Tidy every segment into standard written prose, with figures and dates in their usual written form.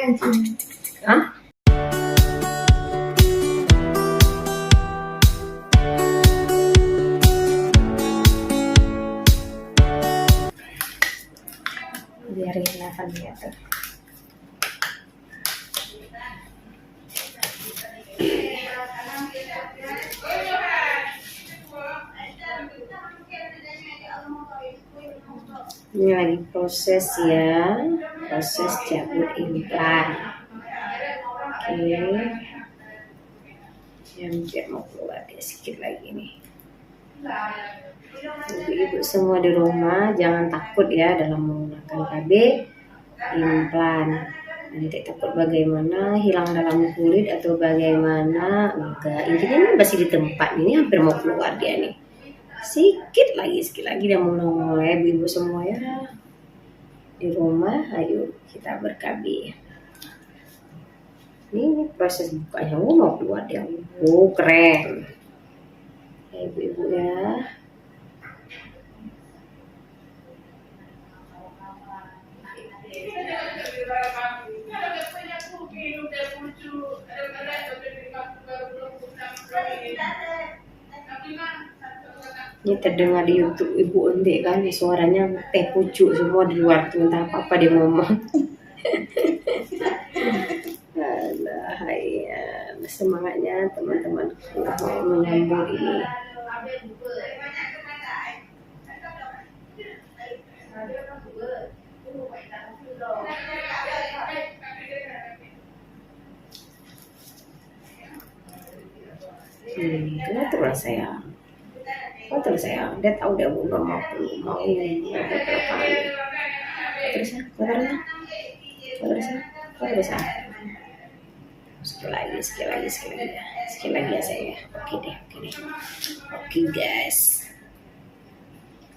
Hah? Biar kelihatan ya tuh. Ini lagi proses ya, proses cabut implan. Oke, yang biar mau keluar dia sedikit lagi nih. Ibu-ibu semua di rumah jangan takut ya dalam menggunakan KB implan. Nanti takut bagaimana hilang dalam kulit atau bagaimana, enggak. Intinya masih di tempat ini, hampir mau keluar dia nih. Sedikit lagi dia mau mulai. Ibu-ibu semua ya di rumah, ayo kita ber-KB. Ini proses bukanya, mau keluar dia. Keren ya, ibu-ibu ya. Ini terdengar di YouTube ibu Onde kan, suaranya teh pucuk semua di luar tuh, entah apa dia ngomong. Alah, ya, semangatnya teman-teman mau menyambut ini. Terus saya. Terus saya, dia tahu dia mau ini berapa kali. Terus sekali lagi ya saya. Oke deh. Oke guys.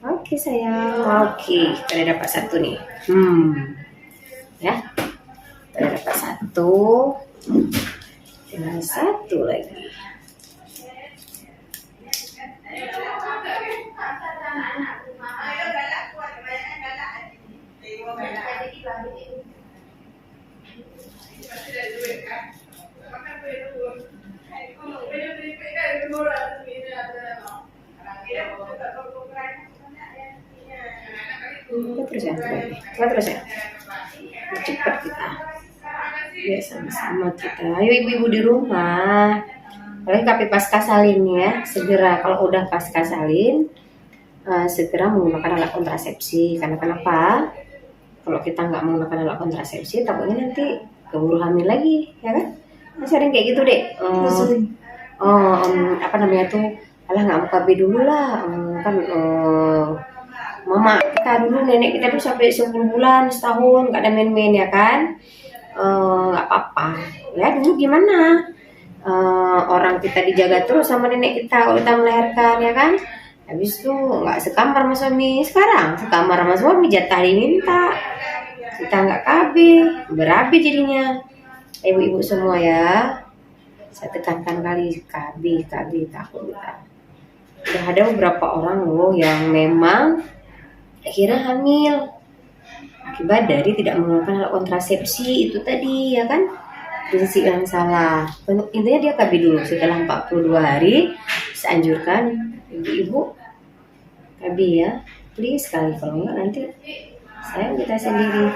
Oke sayang. Oke, kita dapat satu nih. Ya, kita dapat satu. Tinggal satu lagi. Terus ya. Cepat kita. Biar sama-sama kita. Ayo ibu-ibu di rumah. Apalagi KP pasca salin ya. Segera kalau udah pasca salin segera menggunakan alat kontrasepsi. Karena kenapa? Kalau kita nggak menggunakan alat kontrasepsi, takutnya nanti keburu hamil lagi, ya kan? Masih ada yang kayak gitu deh. Apa namanya tuh? Alah nggak mau KB dulu lah. Mama kita dulu, nenek kita tuh sampai 10 bulan, setahun nggak ada main-main ya kan? Nggak apa-apa. Ya dulu gimana? Orang kita dijaga terus sama nenek kita kalau kita melahirkan ya kan? Habis itu nggak sekamar sama suami. Sekarang sekamar sama suami jatah diminta. Kita nggak KB, berabi jadinya. Ibu-ibu semua ya, saya tekankan kali KB takut kita. Udah ada beberapa orang loh yang memang akhirnya hamil akibat dari tidak menggunakan alat kontrasepsi itu tadi ya kan, prinsip yang salah. Intinya dia KB dulu setelah 42 hari. Saya anjurkan ibu-ibu KB ya, please sekali, kalau enggak nanti saya kita sendiri.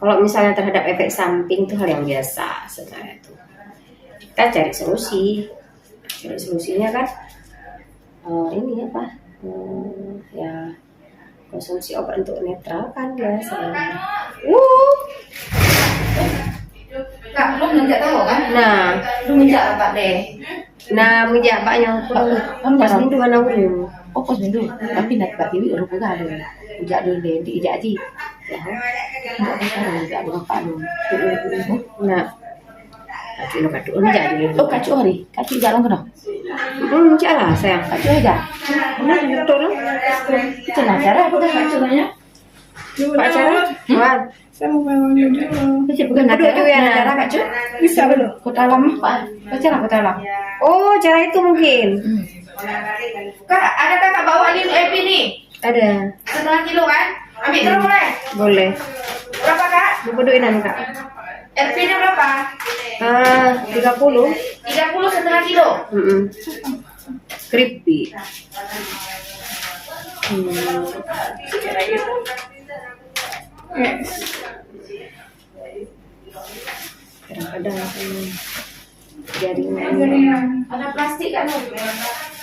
Kalau misalnya terhadap efek samping itu hal yang biasa sebenarnya tuh. Kita cari solusi. Solusinya kan ini apa? Ya konsumsi obat untuk netral kan biasa. Kak, lu nggak tahu kan? Nah, Lu minta apa deh? Nah, minta apa yang pas minggu mana udah? Oh, pas minggu. Tapi nak Pak Dewi udah buka ada. Ijak dulu deh, ijak aja. Ya, nggak bisa ijak dulu Pak lu. Nah, kaki lo kacau ini jadi. Oh, kacau hari, kacau jalan kena. Lah sayang, Kacau aja. betul lah. Itu lah cara aku dah kacaunya. Pacaran? Wan. Saya mau memang dulu. Cik bukan Duduk ada dulu ya, nah, ada Kak Cut? Bisa belum? kota lama Pak. Pacaran kota lama. Oh, cara itu mungkin. Kak, ada kakak bawa ini Epi nih. Ada. 1,5 kilo kan? Ambil terus boleh? Boleh. Berapa kak? Bodohin Kak. RP-nya berapa? 30. 30 setengah kilo. Crispy. Yes. Kadang-kadang jaringan. Ada plastik kan?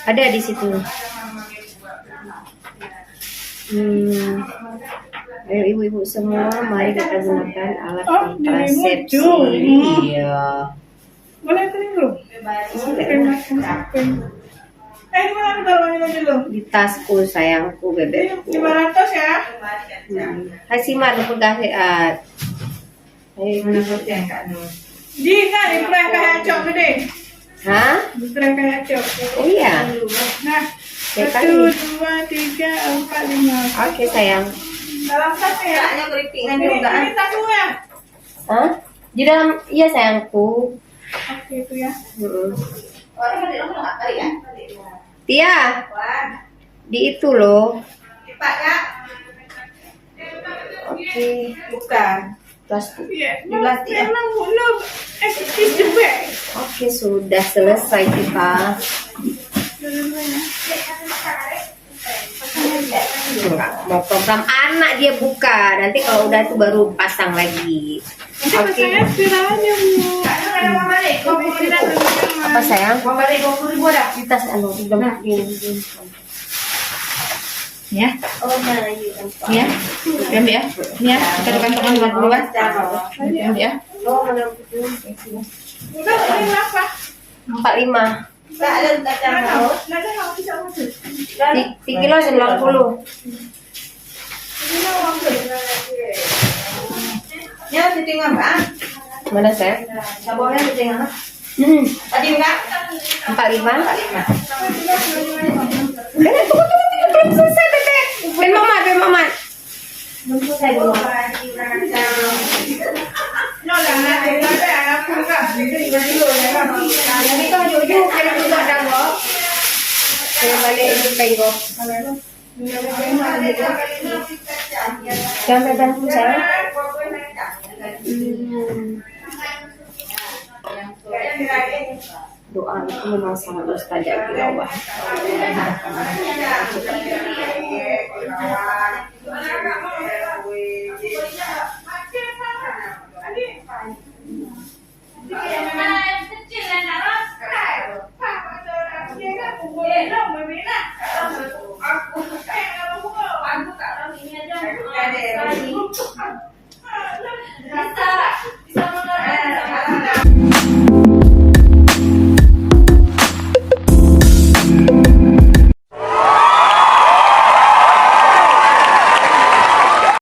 Ada di situ. Ayo ibu-ibu semua, mari kita gunakan alat kontrasepsi. Iya. Boleh kering dulu. Gimana aku taruhannya dulu? Di tasku sayangku, bebekku. 500 ya. Hai Simar, lu pegang lihat. Ayo. Di kan, itu yang kayak cok gede. Hah? Itu yang kayak cok. Oh iya. Nah, Ya, 1, kali. 2, 3, 4, 5. Oke sayang. Dalam tas ya. Ini tasnya. Hah? Di dalam, iya sayangku. Oke itu ya. Tia, di itu loh. Oke. Bukan. Plastik. Iya. Memang belum efektif juga. Oke, sudah selesai kita. Enggak, mau program anak dia buka. Nanti kalau udah itu baru pasang lagi. Oke. Saya spiralnya bu. Apa sayang? Uang balik 20.000 ada. Di tas anu, udah gini. Ya, Oh, nah, iya. ya. Ambil ya. Ini ya, kita di kantongan 20-an. Ambil ya. Oh, mana itu? Udah ini apa? 45. Nanti mau bisa masuk. 3 kilo 90. Ya, ditinggal Pak. Mana sayang? Sabonnya ditinggal. Tadi enggak? 45. Tunggu, belum selesai bebek. Ben Mamat. Belum selesai dulu. Jadi kau jujur kena juga dah kok. Saya balik itu penggok. Jangan pegang pun saya. Doa itu memang sangat mustajab di Allah. Bisa